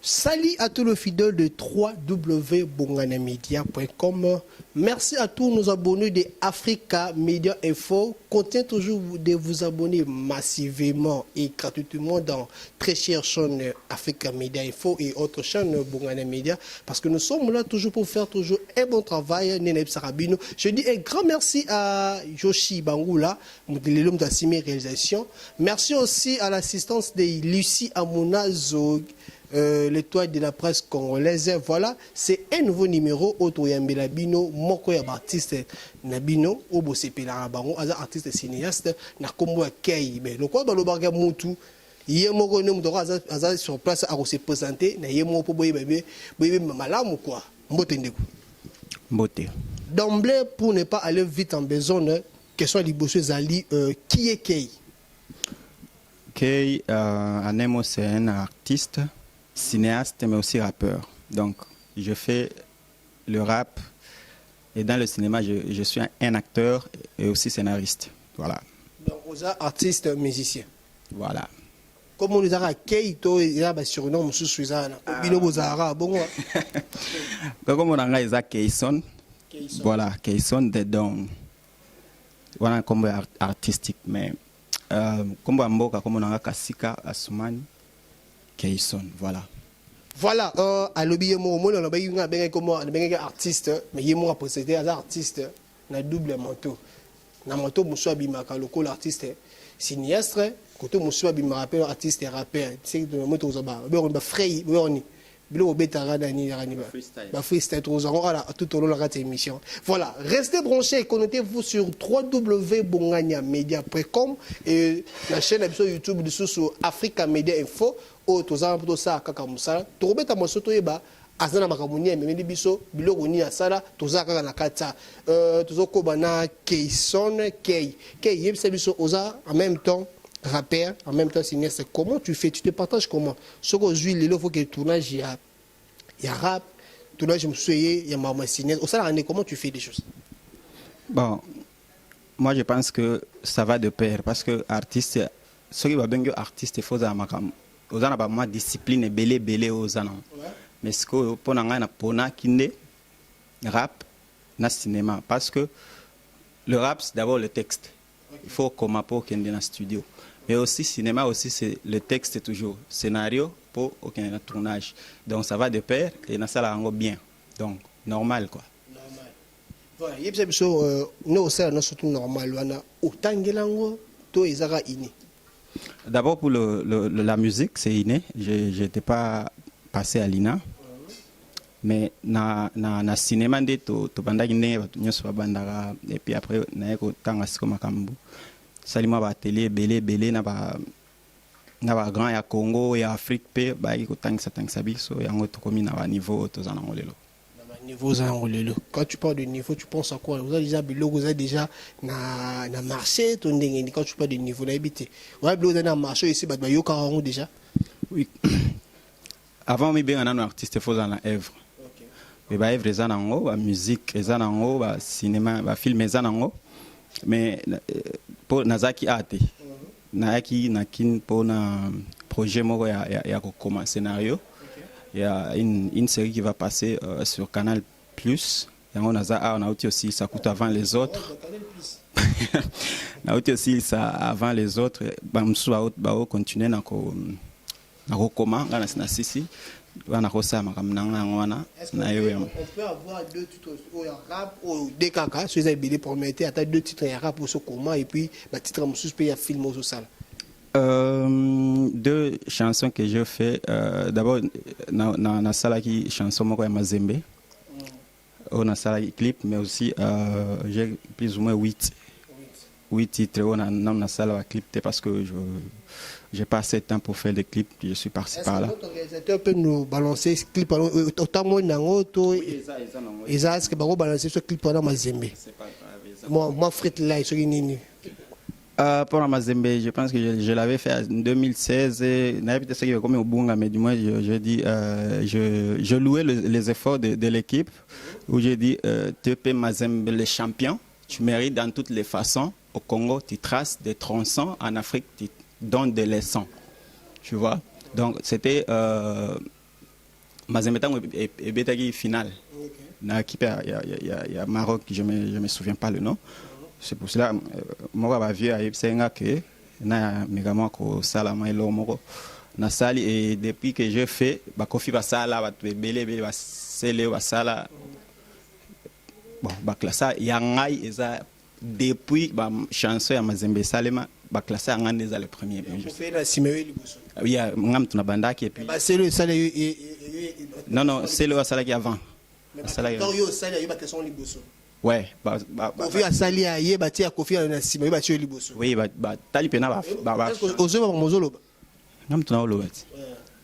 Salut à tous les fidèles de www.bonganamedia.com. Merci à tous nos abonnés de Africa Media Info. Continuez toujours de vous abonner massivement et gratuitement dans très chère chaîne Africa Media Info et autres chaînes Bongana Media parce que nous sommes là toujours pour faire toujours un bon travail. Neneb Sarabino. Je dis un grand merci à Yoshi Bangoula, l'homme d'Assimi Réalisation. Merci aussi à l'assistance de Lucie Amouna Zog. L'étoile de la presse congolaise. Voilà, c'est un nouveau numéro autoyambe labino moko ya artiste nabino obo sepela bango aza artiste cinéaste na kombo ya Kei mais le quoi ba lo barga mutu yé moko ne muto aza sur place à se présenter na yé moko po boye bébé malamu quoi mbote ndeko mbote d'emblée pour ne pas aller vite en besogne question liboso zali qui est Kei? Kei Anemo c'est un artiste cinéaste mais aussi rappeur. Donc je fais le rap et dans le cinéma je suis un acteur et aussi scénariste. Voilà. Donc vous êtes artiste musicien. Voilà. Comme on les a Keito il y a surnom monsieur Suzanne. Bino Bozara bon. Comme on a Isaac Keison. Voilà, Keison de Don. Voilà comme artistique mais comme Mboka comme on a Kasika Asumani. Keison, voilà. Voilà, à l'objet on a bien comme artiste, mais il y a précédé un artiste, na double manteau. Na manteau monsieur Abimaka, le col artiste cinéaste, côté monsieur Abimaka rappelle artiste et rappeur. C'est que nous moto zaba, on va frey, on bilo betara dani ba freestyle tout au long de la émission. Voilà, restez branchés et connectez-vous sur www.bonganamedia.com et la chaîne YouTube de sur Africa Media Info. O tozana poto sa kaka musala tokobeta mosoto yeba azana makamunia ememeli biso biloko ni asala tozala kaka na kata tozokoba na Keison Kei yebisa biso oza en même temps rappeur en même temps cinéaste. Comment tu fais, tu te partages comment ce que aujourd'hui il faut que tournage y a rap tournage msoyé ya mama cinéaste au ça comment tu fais des choses? Bon, moi je pense que ça va de pair parce que artiste ce qui va bien artiste il faut za makam ozana ba ma discipline belé ozana mais ce que pour nga na pona kinde rap na cinéma parce que le rap c'est d'abord le texte. Il faut comment pour kinde na studio mais aussi cinéma aussi c'est le texte toujours scénario pour aucun tournage donc ça va de pair et na sala ngo bien donc normal quoi. Normal. Voilà, yebisa biso no sala na surtout normal wana otangelango to ezaka ini. D'abord pour la musique, c'est inné. Je n'étais pas passé à l'INA. Mais dans le cinéma, et puis après, je suis allé télé, belé, na grand ya Congo et Afrique, pe quand tu parles de niveau, tu penses à quoi? Vous avez déjà na marché, quand tu parles de niveau, d'habiter. Vous avez na marché ici, déjà. Oui. Avant, je suis un artiste, il faut dans œuvre. Mais œuvre, les la musique, les le cinéma, le film, les mais pour Nazaki Arte, Nazaki Nakin pour un projet, il y a un scénario. Il y a une série qui va passer sur Canal Plus. Et on a aussi, ça coûte avant les autres. On a aussi ça avant les autres. On continue à comment on peut avoir deux titres au rap ou des caca, si vous avez prometté à deux titres rap pour ce comment et puis le titre monsieur peut y a film au salle. Deux chansons que je fais. D'abord, dans la salle qui chanson moi Mazembe. On a salle clip, mais aussi j'ai plus ou moins 8 titres. On a dans la salle clip parce que j'ai pas assez de temps pour faire des clips. Je suis parti par là. Est-ce que réalisateur peut nous balancer ce clip autant moi nango to est-ce que baro balancer ce clip pendant Mazembe? Moi frite là sur nini. Pour la Mazembe, je pense que je l'avais fait en 2016. Comme au Bunga, mais du moins, je louais les efforts de l'équipe où j'ai dit TP Mazembe, le champion, tu mérites dans toutes les façons. Au Congo, tu traces des tronçons. En Afrique, tu donnes des leçons. Tu vois? Donc, c'était Mazembe tango et betaki finale. Na équipe il y a Maroc, je me souviens pas le nom. C'est pour cela moi ba vieux a senga que na megamo ko sala mailo moko na sali et depuis que je fais ba kofi ba sala ba belé ba sele ba sala bon ba classa ya ngai eza depuis ba chanson ya Mazembe Salema ba classa ngane eza le premier. Je fais la Simewe liboso. Oui, ngam tuna bandaki et puis c'est le sala non c'est le sala qui avant. Torio sala yo ba question liboso. Ouais, Kofi a sali a ye ba tia Kofi na Simewe ba tia liboso. Oui, ba tali pena ba ozo ba mozolo ba. Ngam tuna olo bati.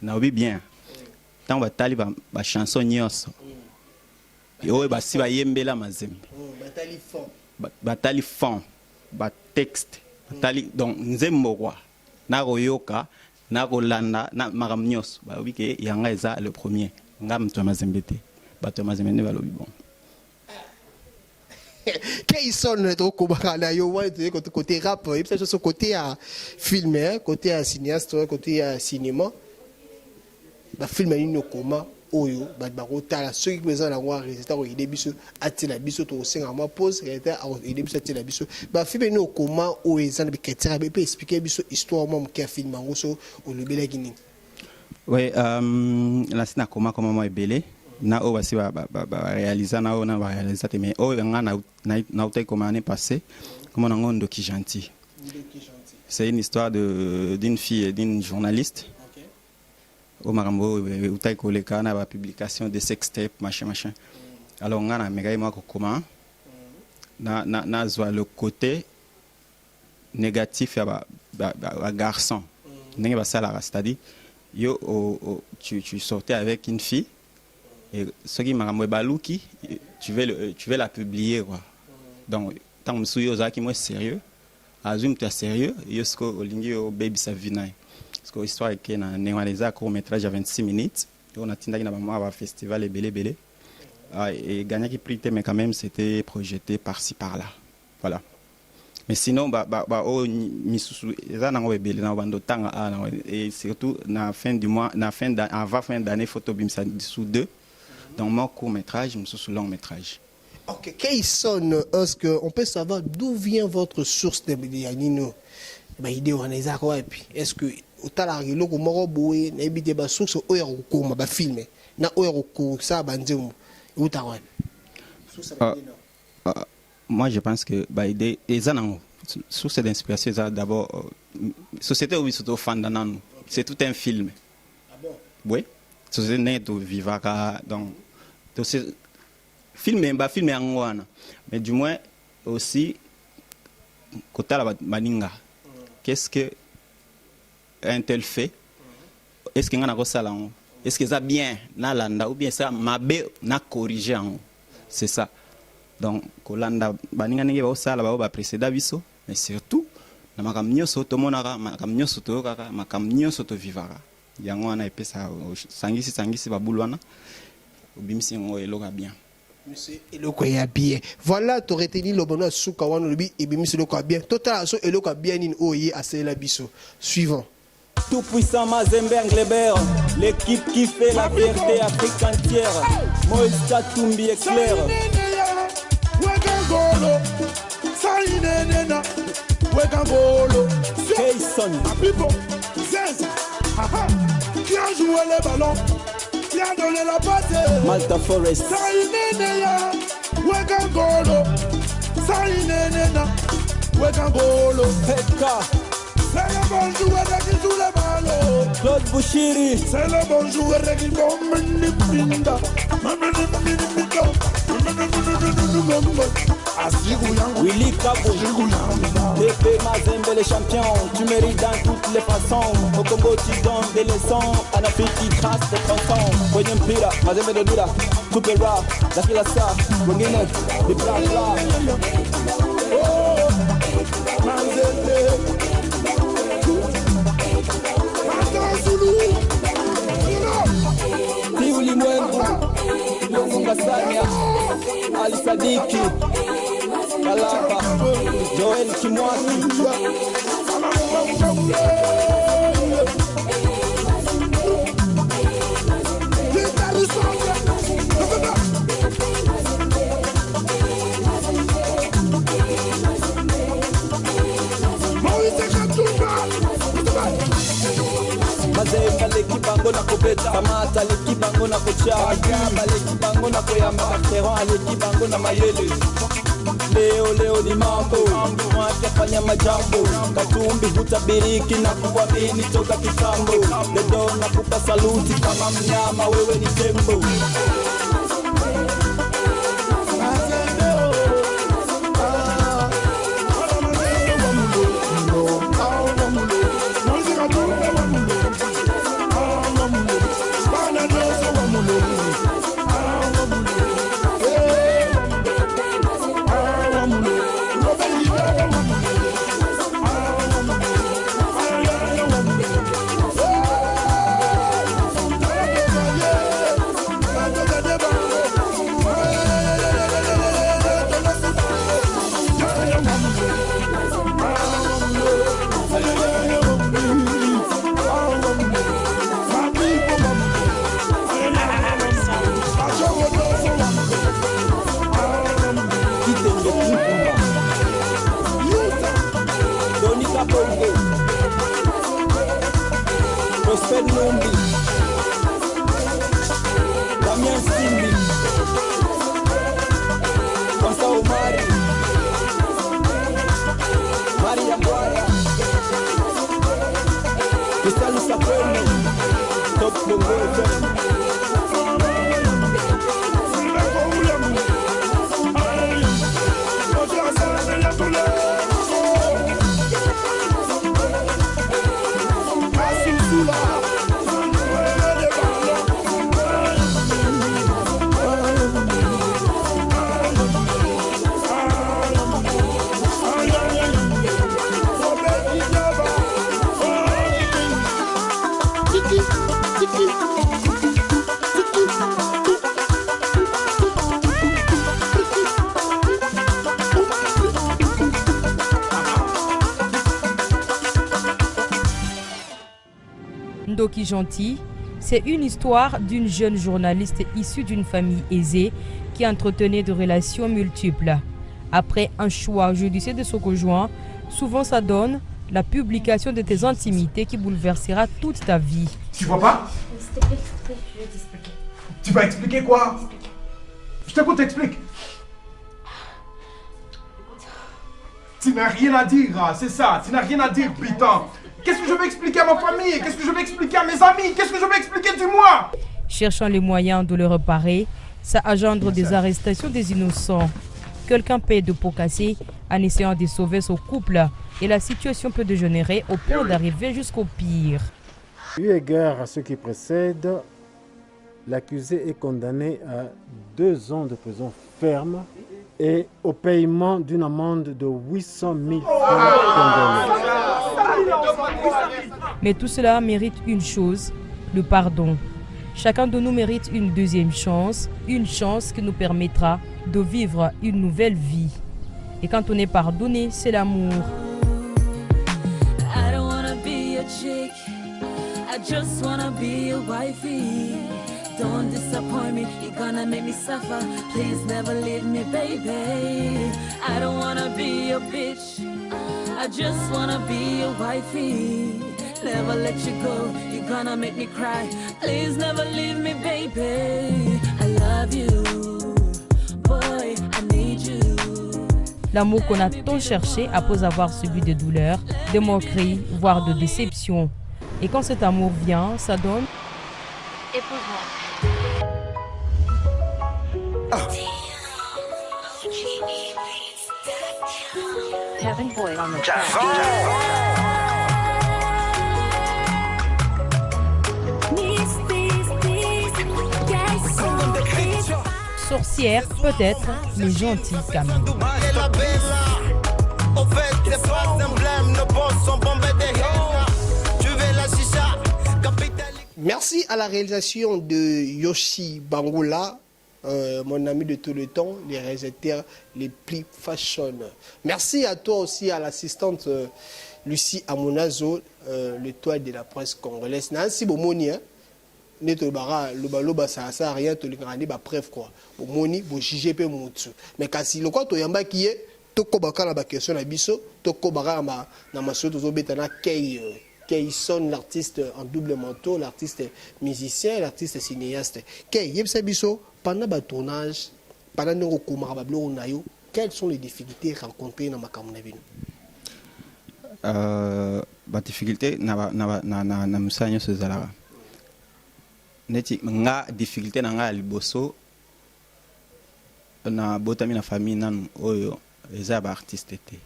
Na obi bien. Tant ba tali ba chanson nyonso. Yo ba si ba yembela Mazembe. Batali fond. Batali fond. Ba texte. Batali donc nzembo kwa. Na royoka, na rolanda, na maram nyonso. Ba obi ke yanga eza le premier. Ngam tuna Mazembe te. Ba tuna Mazembe ne ba lobi bon. Quels sont notre combat yo côté rap et puis ce côté à filmer côté à cinéaste côté à cinéma ba filmer une comment oyo ba rotala ceux qui besoin d'avoir résultat au début atela biso to senga ma pause résultat au début atela biso ba filmer une comment o ezana bi ketira be expliquer biso histoire mom qui a filmé ngoso au lebela gini. Oui, la sina comment moi ebele na o basi ba réaliser na o na ba réaliser mais o nga na utai comme année passée comme on a Ndoki Gentil. C'est une histoire d'une fille et d'une journaliste. Au marambo utai koleka na ba publication de sextape machin. Alors nga na mega moi comment na zwa le côté négatif ya ba garçon. Ndenge ba sala c'est-à-dire yo tu sortais avec une fille et ce qui m'a balouki tu veux la publier quoi. Donc tant que souyo zaki moi sérieux azum tu es sérieux yosko olingi o baby sa vina parce que histoire est na néwaliza court métrage à 26 minutes on a tindaki na ba festival belé et gagné qui prix mais quand même c'était projeté par-ci par-là voilà. Mais sinon o misusu eza nango ebele na bando tanga et surtout na fin du mois na fin d'année photo bimsa sous 2 dans mon court métrage misusu long métrage. OK, quels sont est-ce que on peut savoir d'où vient votre source de Yanino ba idée on les a quoi et puis est-ce que otala loko moko boye na ebite ba source oyo ko ba filmer na oyo ko ça banzemu utawana source ba moi je pense que bah idée ezanango source d'inspiration c'est d'abord société où surtout fan danano c'est tout un film. Ah bon? Oui, société net vivara donc c'est filmer angwana mais du moins aussi kotala maninga qu'est-ce que un tel fait est-ce que ngana ko sala est-ce que ça bien na landa ou bien ça mabe na corriger c'est ça. Donc kolanda baninga nenge ba sala ba précéda biso mais surtout na makamnyo soto monaka makamnyo soto kaka makamnyo soto vivara yango wana epesa sangisi ba bulwana obimisi ngo eloka bien monsieur eloko ya bien voilà to reteni lo bono suka wana lobi ebimisi eloko bien total so eloko bien in oyi asela biso suivant. Tout puissant Mazembe Anglebert, l'équipe qui fait la fierté Afrique entière. Moïse Katumbi est clair. Kayson. Qui a joué le ballon, qui a donné la passe. Malta Forest. Pekka. C'est le bon joueur qui joue le ballon. Claude Bouchiri. C'est le bon joueur qui bombe. Willy Kabou. TP Mazembe les champions. Tu mérites dans toutes les façons. Au Congo tu donnes des leçons. En Afrique tu traces des tronçons. Kwenye mpira Mazembe de Dura. Kupera. Dakila Sa. Wengine. Des bla bla. Oh Mazembe. Ni ulimwengu Lunga Sanya Ali Sadiki Kalapa Joel Kimwaki bango na kochaga baleki bango na koyamba restaurant aleki bango na mayele leo ni mambo mwatafanya majambo katumbi hutabiriki na kukwamini toka kitambo ledo na kupa saluti kama mnyama wewe ni tembo Prosper Numbi Damien Simbi Konsa Omari Maria Mwara Cristali Saponi Top Bongo Ndoki Gentil, c'est une histoire d'une jeune journaliste issue d'une famille aisée qui entretenait de relations multiples. Après un choix judicieux de son conjoint, souvent ça donne la publication de tes intimités qui bouleversera toute ta vie. Tu vois pas? S'il te plaît, je vais t'expliquer. Tu vas expliquer quoi? Je t'écoute, explique. Tu n'as rien à dire, c'est ça. Tu n'as rien à dire, putain. Qu'est-ce que je vais expliquer à ma famille? Qu'est-ce que je vais expliquer à mes amis? Qu'est-ce que je vais expliquer, dis-moi? Cherchant les moyens de le réparer, ça engendre des arrestations des innocents. Quelqu'un paie de pots cassés en essayant de sauver son couple et la situation peut dégénérer au point d'arriver jusqu'au pire. Eu égard à ce qui précède, l'accusé est condamné à 2 ans de prison ferme et au paiement d'une amende de 800 000 francs. Mais tout cela mérite une chose, le pardon. Chacun de nous mérite une deuxième chance, une chance qui nous permettra de vivre une nouvelle vie. Et quand on est pardonné, c'est l'amour. I don't wanna be a chick, I just wanna be a wifey. Don't disappoint me, you're gonna make me suffer. Please never leave me, baby. I don't wanna be a bitch, I just wanna be a wifey. Never let you go, you're gonna make me cry. Please never leave me, baby. I love you, boy, I need you. L'amour qu'on a tant cherché après avoir subi des douleurs, des moqueries, voire de déceptions. Et quand cet amour vient, ça donne... Épouse-moi. Kevin Boyd on the track. Sorcière, peut-être, mais gentille quand même. Merci à la réalisation de Yoshi Bangoula, mon ami de tout le temps, les réalisateurs les plus fashion. Merci à toi aussi, à l'assistante Lucie Amonazo, l'étoile de la presse congolaise. Nancy Bomoni, le ça sert à rien, tu as preuve quoi. Bomoni, bon jugé peu moutu. Mais quand si le quoi tu yamba qui est, toko baka na ba question na biso, toko baka na maso to zobeta na kei Kayson, l'artiste en double manteau, l'artiste musicien, l'artiste cinéaste. Pendant le tournage, pendant le quelles sont les difficultés rencontrées dans ma caméra? Difficulté na musanyo sezala. Neti nga difficulté na nga liboso na botami na famille nanu oyo eza ba artiste te.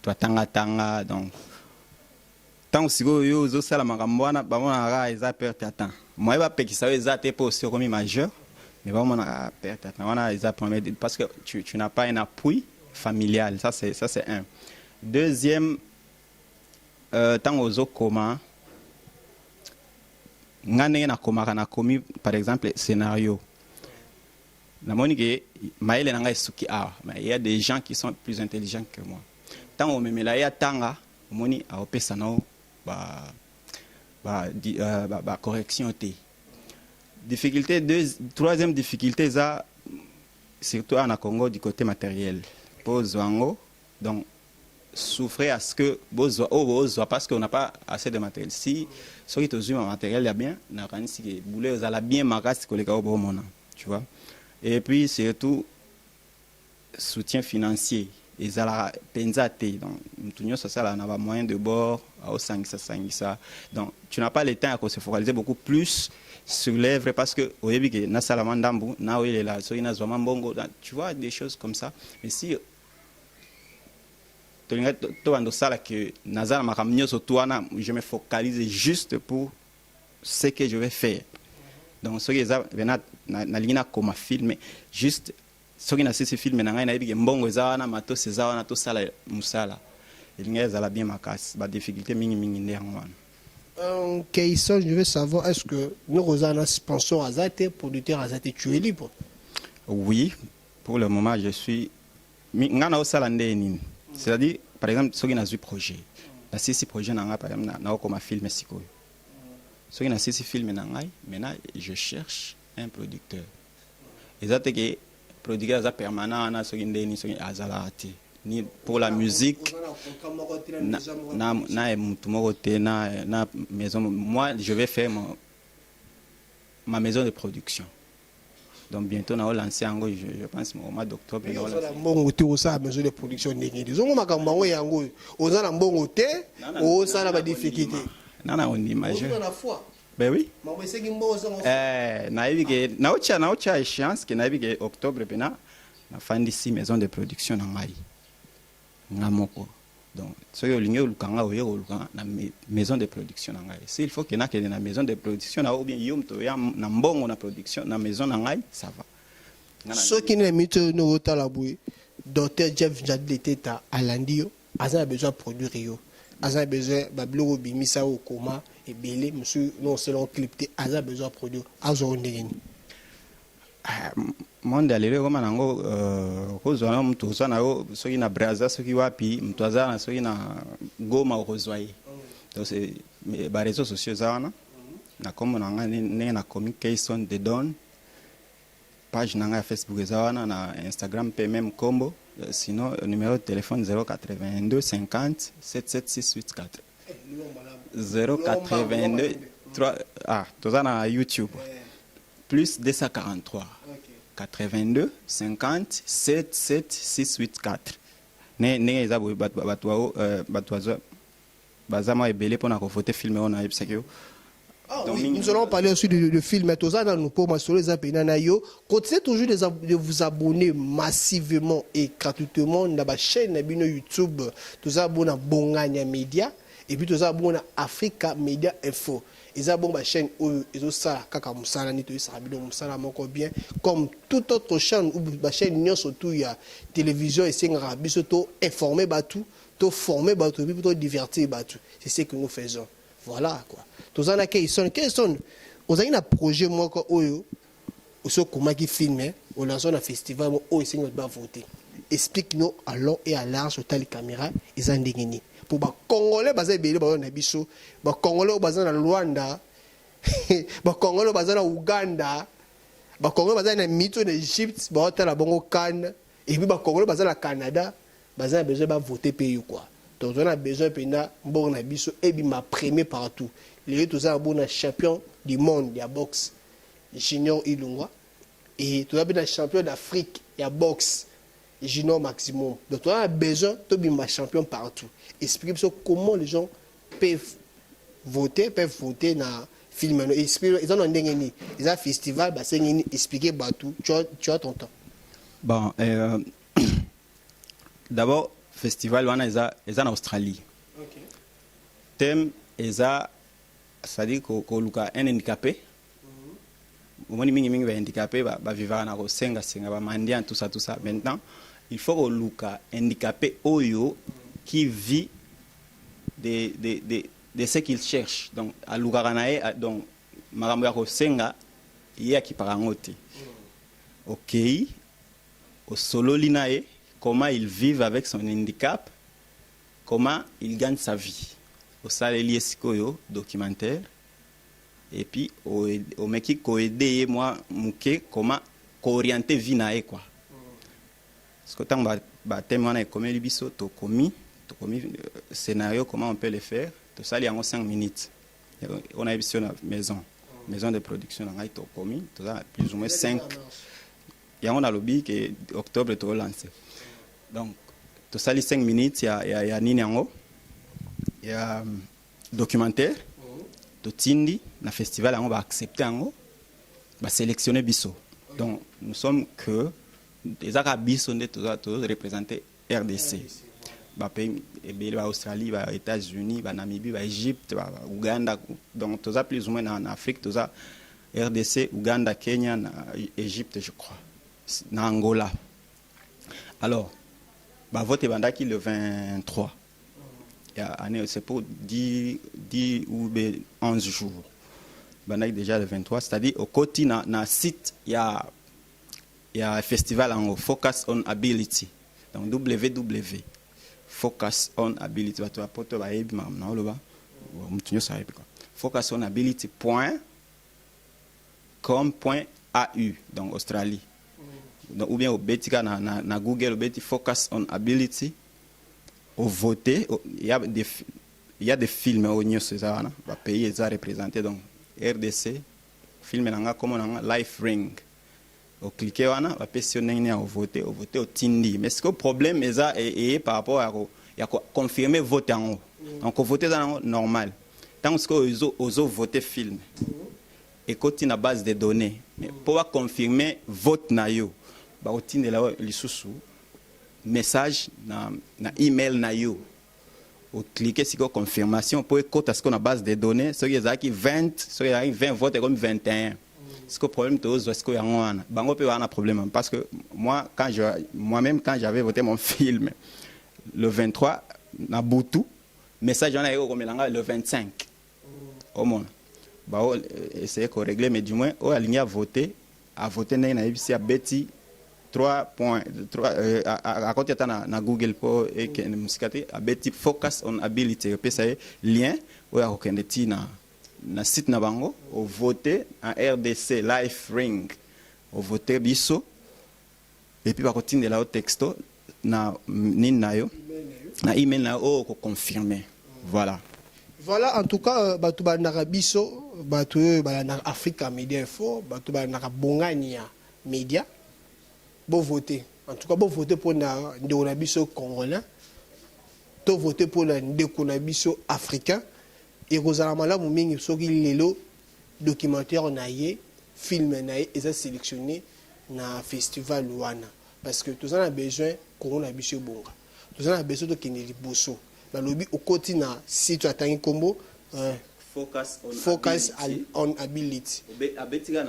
Toi tanga donc tant siko yo zo sala makambo wana ba mona ga eza perte temps. Moi ba pekisa eza te po aussi comme majeur mais ba mona perte temps wana eza premier parce que tu n'as pas un appui familial, ça c'est un. Deuxième tant ozo koma ngane na komaka na komi par exemple scénario na monique maile na ngai suki awa mais il y a des gens qui sont plus intelligents que moi tant o memela ya tanga moni a opesa na ba correction te difficulté troisième difficulté ça surtout en Congo du côté matériel pose wango donc souffrir à ce que bozwa parce qu'on n'a pas assez de matériel. Si ce qui est matériel il y a bien, na kanisi que boulé za la bien magas que les gars au mona, tu vois. Et puis surtout soutien financier. Ils ont la penzate donc tout ça là n'a moyen de bord au ça. Donc tu n'as pas le temps à se focaliser beaucoup plus sur l'œuvre parce que au début que na salamandambu na il est là so ina zoma mbongo tu vois des choses comme ça. Mais si je me focalise juste pour ce que je vais faire. Donc, ce qui est comme film, juste ce qui est ce film, Kayson, je veux savoir, est-ce que nous avons un sponsor Azate, producteur Azate, tu es libre? Oui, pour le moment, je suis. C'est-à-dire, par exemple, ceux qui ont un projet, la CC projet n'a pas comme un film siko. Ceux qui ont un CC film maintenant je cherche un producteur. Et ça que producteur permanent na ceux qui ndeni ceux qui azalati ni pour la musique na maison. Moi je vais faire ma maison de production. Donc bientôt on va lancer en je pense au mois d'octobre on va lancer. Bon côté au ça maison de production ndenge disons makambo yango oza na mbongo te o ça na difficulté. Nana on imagine. On a foi. Ben oui. Na ocha échéance que na bi octobre pena na fin d'ici maison de production na ngai. Ngamoko. Donc ce que linge lukanga oyo lukanga na maison de production na ngai. S'il faut que na que na maison de production na ou bien yom to ya na mbongo na production na maison na ngai ça va. Ce qui n'est mito no otala boui. Docteur Jeff Jadleteta Alandio a besoin de produire yo. A besoin bablo bimisa au coma et belé monsieur non selon clipté a besoin de produire azo ndeni. Monde alele koma nango kozwana mtu sana yo soki na Brazza soki wapi mtu azana soki na Goma kozwaye. Donc c'est ba réseaux sociaux zana na comme nanga ne na comic Kayson de Don page nanga Facebook zana na Instagram pe même combo sinon numéro de téléphone 082 50 77684 082 3 tozana YouTube plus 243 82 50 77684 ne eza batwa bazama ebele pona ko voter filmer on a yebsakyo. Oui, nous allons parler aussi de film. Continuez toujours de vous abonner massivement et gratuitement dans la chaîne YouTube. Vous abonnez à Bongania Media et puis vous abonnez à Africa Media Info. Ils abonnent à la chaîne comme toute autre chaîne ou la chaîne surtout il y a télévision et c'est informer tout, former tout, divertir tout. C'est ce que nous faisons. Voilà quoi. Tous en a Kayson, on a un projet moi quoi oyo, au comment qui filme, on lance un festival où ils sont pas voter. Explique-nous à long et à large sur telle caméra, ils ont dégainé. Pour les Congolais basés belé ba na biso, ba Congolais basés na Rwanda, ba Congolais basés na Uganda, ba Congolais basés na Mito en Égypte, ba hôtel à Bongo Cannes, et puis ba Congolais basés na Canada, basés besoin ba voter pays quoi. Donc on a besoin de bon abisso et ma premier partout. Les tous un bon champion du monde de la boxe junior Ilungwa et tout un champion d'Afrique de la boxe junior maximum. Donc on a besoin de ma champion partout. Expliquez comment les gens peuvent voter dans film. Ils ont un festival, bah c'est expliquer tout. Tu as ton temps. Bon, d'abord festival wana est en Australie. Okay. Thème c'est-à-dire que luka un handicapé. Omoni mingi ba handicapé ba vivre na ko senga ba mandia tout ça. Maintenant, il faut que luka handicapé oyo qui vit de ce qu'il cherche. Donc à luka kanae donc makambo ya ko senga ya ki parangote. OK. Au solo linae comment il vit avec son handicap, comment il gagne sa vie. Au salé sikoyo documentaire et puis au mec qui aider moi muke comment orienter vie nae quoi. Parce que tant ba thème on a comme libiso to commis scénario comment on peut le faire, tout ça il y a 5 minutes. On a émission maison de production on a to commis, tout ça plus ou moins 5. Il y a on a lobby que octobre to lancer. Donc tout ça les 5 minutes il y a nini yango. Il y a documentaire to tindi na festival on va accepter yango va sélectionner biso. Donc nous sommes que des arabiso de tous représenter RDC. Ba pays ba Australie, ba États-Unis, ba Namibie, ba Égypte, ba Ouganda, donc tous ça plus ou moins en Afrique, tous ça RDC, Ouganda, Kenya, Égypte je crois. Na Angola. Alors ba vote bandaki le 23. C'est pour 10 ou 11 jours. Bandaki déjà le 23, c'est-à-dire au côté na site il y a un festival en Focus on Ability. Donc www Focus on Ability va toi poto ba ebi ma na loba mutunyo sa ebi quoi. focusonability.com.au donc Australie. Donc ou bien au betika na Google au beti Focus on Ability au voter il y a des films au news ça na ba pays ça représenté donc RDC film nanga comme nanga Life Ring. Au cliquer wana va questionner au voter au tindi mais ce que le problème est par rapport à confirmer voter en haut donc voter dans normal tant que aux voter film et côté na base de données mais pour confirmer vote na yo ba otinde la lisusu message na email na yo au cliquer sur confirmation pour côté ce qu'on a base de données ce qui est 20 ce qui est 20 votes comme 21. Ce que le problème est qu'il y a un problème. Parce que moi-même, quand j'avais voté mon film, le 23, na Boutou, message on a eu le 25. Au monde. Essayer de régler, mais du moins, on a aligné à voter na Betty 3.3 à côté na Google pour et que musikate à Betty Focus on Ability. Puis ça lien où a aucun na site na bango au voter en RDC Life Ring au voter biso et puis par contre de la texto na nina yo na email na o ko confirmer voilà en tout cas batu ba na biso batu ba na Africa Media Info batu ba na bongania media bo voter en tout cas bo voter pour na ndeko biso congolais to voter pour na ndeko biso africain. Et Rosalamala Moumingi soki lelo documentaire naie film naie et ça sélectionné na festival wana parce que tous on a besoin qu'on a biso bonga tous on a besoin de Kennedy Bosso ba lobi au côté na site atangi kombo Focus on Ability abetika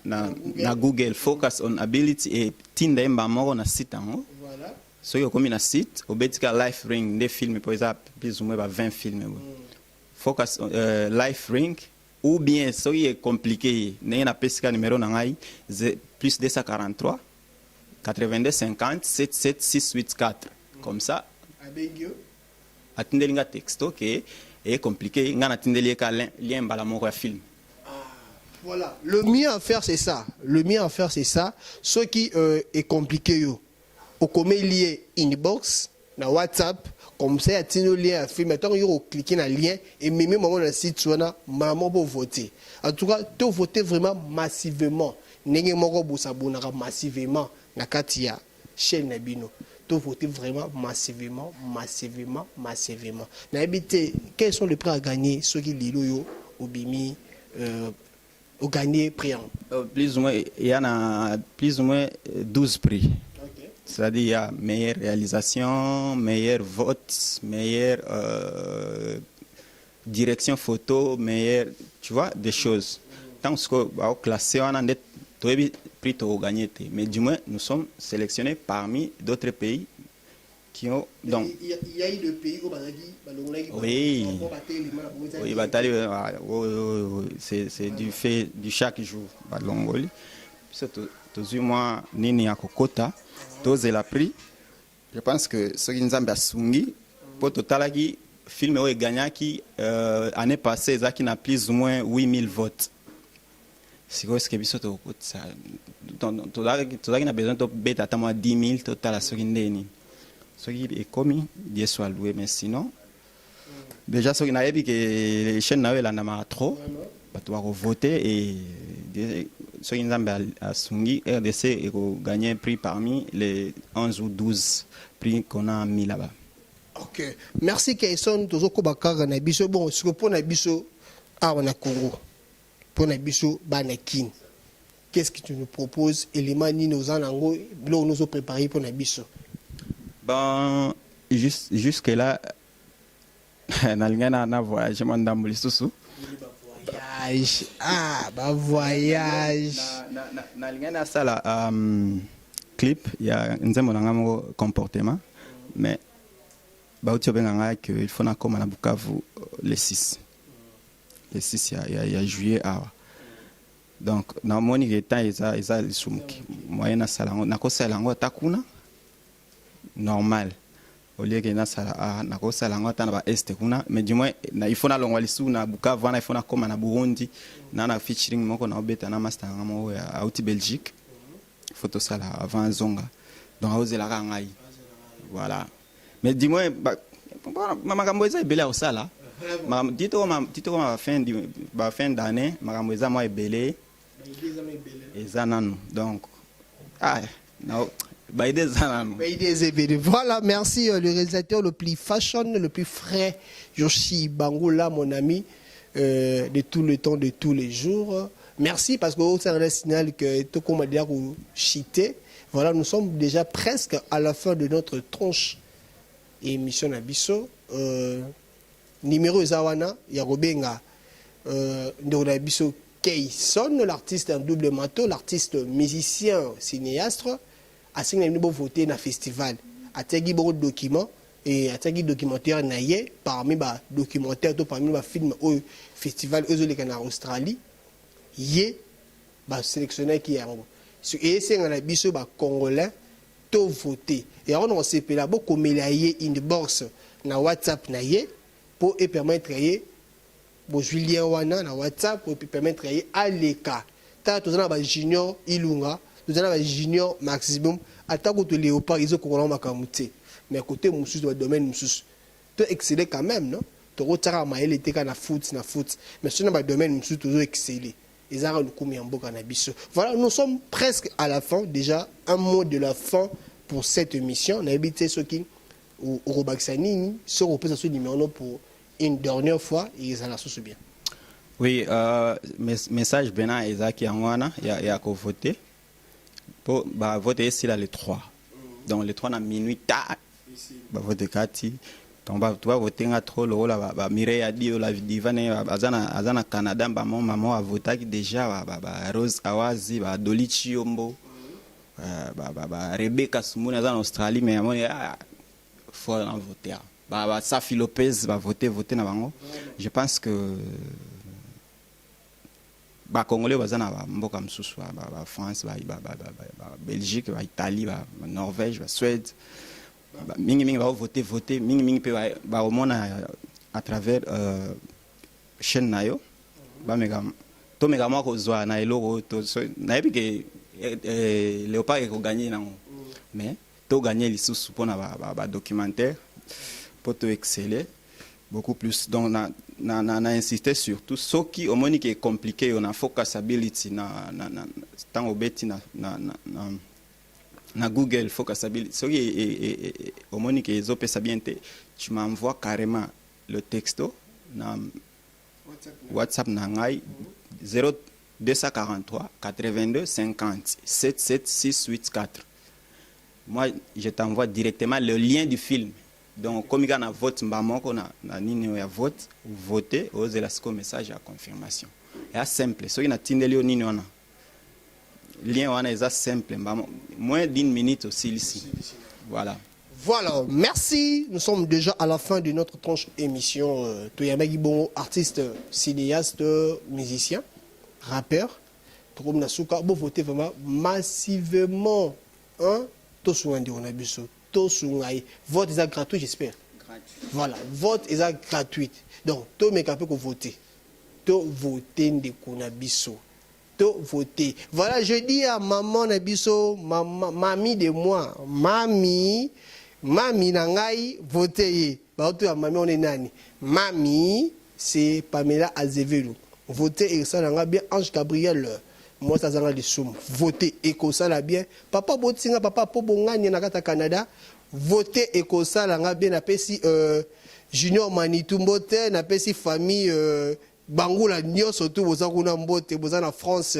na Google Focus on Ability et tinda mba moko na site ngo voilà so yo komi na site obetika Life Ring des films pour ça plus ou moins 20 films Focus Life Ring ou bien ce qui est compliqué n'est pas pesca numéro nangai plus 243 82 50 77 684 comme ça attendez un texte ok et compliqué ngana attendez ka lien bala moko ya film. Voilà, le mieux à faire c'est ça ce qui est compliqué yo au comme lié inbox na WhatsApp comme ça a tino lien à film tant yo cliquer na lien et même moment na site wana maman pour voter en tout cas to voter vraiment massivement ndenge moko bosabona massivement na kati ya chaîne na bino to voter vraiment massivement na habité quels sont les prix à gagner ceux qui lilo yo obimi au gagner prix plus ou moins il y en a plus ou moins 12 prix. C'est-à-dire il y a meilleure réalisation, meilleur vote, meilleure direction photo, meilleure, tu vois, des choses. Tant que bah, classé, on a des prix à gagner. Mais du moins, nous sommes sélectionnés parmi d'autres pays qui ont... Donc, il y a eu des pays où oui, c'est du fait du chaque jour. L'Ongolie. Toujours moi, Nini à Kokota. Tous la prix. Je pense que ce qui nous a sungi pour total qui film est gagnant qui année passée ça qui n'a plus ou moins 8000 votes. C'est quoi ce que biso to ça total qui a besoin de bête à moi 10 000 total à ce qui ndeni. Ce qui est commis Dieu soit loué mais sinon déjà ce qui n'a pas que les chaînes là là n'a trop bah tu vas voter et ceux qui nous ont à Sungi, RDC et gagné un prix parmi les 11 ou 12 prix qu'on a mis là-bas. Ok. Merci Kayson. Tozoko bakara na biso. Bon, ce que pour na biso, on a Congo. Pour na biso, banakin. Qu'est-ce que tu nous proposes? Éléments ni nos anango, là nous avons préparé pour na biso. Bon, jusque là, na voyage, mandambuli susu. Voyage. Ah, bah voyage. Na sala clip, il y a un comportement, mais bah il faut na comme na Bukavu les 6. Les 6 il y a juillet à. Donc na moni que temps ils les sumuki. Moyen na sala na ko sala ngo takuna normal. Au lieu que na sala na ko sala ngo tana ba est kuna mais du moins il faut na longwa lisu na Bukavu na il faut na comme na Burundi na featuring moko na obeta na master ngamo ya outi Belgique photo sala avant zonga donc ose la rangai voilà mais du moins makambo eza ebele au sala dito ma fin d'année makambo eza moi ebele eza nanu donc no. Voilà, merci le réalisateur le plus fashion, le plus frais, Yoshi Bangola, mon ami, de tout le temps, de tous les jours. Merci parce que c'est un signal que tout comme dire ou chité. Voilà, nous sommes déjà presque à la fin de notre tronche émission Nabiso. Numéro Zawana, Yarobenga, Nabiso Kayson, l'artiste en double manteau, l'artiste musicien, cinéaste. A signé voter na festival a tegi beaucoup de documents et a tegi documentaire naie parmi ba documentaire to parmi ba film au festival aux en Australie yé ba sélectionné qui yango et c'est ngana biso ba congolais to voter et on s'est pela beaucoup melayer inbox na WhatsApp naie pour et permettre yé bo Julien wana na WhatsApp pour permettre yé aleka ta to na ba junior ilunga. Nous avons un junior maximum. Attaque de léopard, ils ont qu'on makamouté. Mais à côté, monsieur doit domaine monsieur. Tu exceller quand même, non? Tu retires maël était quand na foot. Mais sur le domaine monsieur toujours exceller. Ils ont le coup mis en beau cannabis. Voilà, nous sommes presque à la fin. Déjà un mot de la fin pour cette émission. On a habité ceux qui au Robaxani se repose ce numéro pour une dernière fois. Ils ont la sauce bien. Oui, message Bena Isaac Yangwana, il y a qu'à voter. Pour voter ici là les 3. Donc les 3 à minuit tard. Voter Kati. Donc tu vas voter à trop le rôle à Mireille a dit la divane azana Canada maman a voté déjà Rose Awazi Dolichi Yombo Rebecca Sumuna en Australie mais faut en voter. Safi Lopez va voter na bango. Je pense que ba Congolais bazana ba mboka msusu ba France ba Belgique ba Italie ba Norvège ba Suède mingi ba voter mingi pe ba omona à travers chaîne nayo ba mega to mega mo ko zwa na eloko to na epi que léopard ko gagner nango mais to gagner lisusu pona ba documentaire pour te exceller beaucoup plus. Donc, on a insisté surtout ce qui au moins est compliqué, on a focusability tant au bêti na Google focusability. Ce qui est au moins est bien, tu m'envoies carrément le texto na WhatsApp nangai 0243 82 50 77 684. Moi, je t'envoie directement le lien du film. Donc, comme il y a un vote, vote, voter, oser la message à confirmation. C'est simple. Ce qui est le lien est simple. Moins d'une minute aussi ici. Voilà. Voilà, merci. Nous sommes déjà à la fin de notre tranche émission. Toyamagi Bongo, artiste, cinéaste, musicien, rappeur. Tokom Nasuka, vous votez vraiment massivement. Hein? Vote est gratuit, j'espère. Voilà, vote est gratuit. Donc, tout le monde peut voter. Tout voter de Kunabiso. Tout voter. Voilà, je dis à maman Nabiso, mamie de moi, mamie nangai, votez. Mamie, on est nani. Mamie, c'est Pamela Azevedo. Votez et ça n'a bien Ange Gabriel. Moi, ça a des sommes. Votez et ça la bien. Papa Botinga, papa Pobongani, Nakata Canada. Votez et ça la bien. Napesi Junior Manitou Mbote, napesi famille Bangoula Nyo, surtout aux Anguna Mbote, aux en France,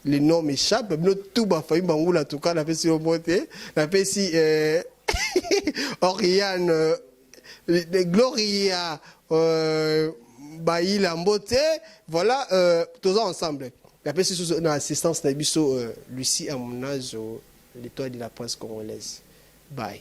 les noms m'échappent. Mais tout ma famille Bangoula, en tout cas, napesi Mbote, napesi Oriane, Gloria, Baïla Mbote. Voilà, tous ensemble. Après, c'est sous l'assistance de Lucie Amonazo, l'étoile de la presse congolaise. Bye.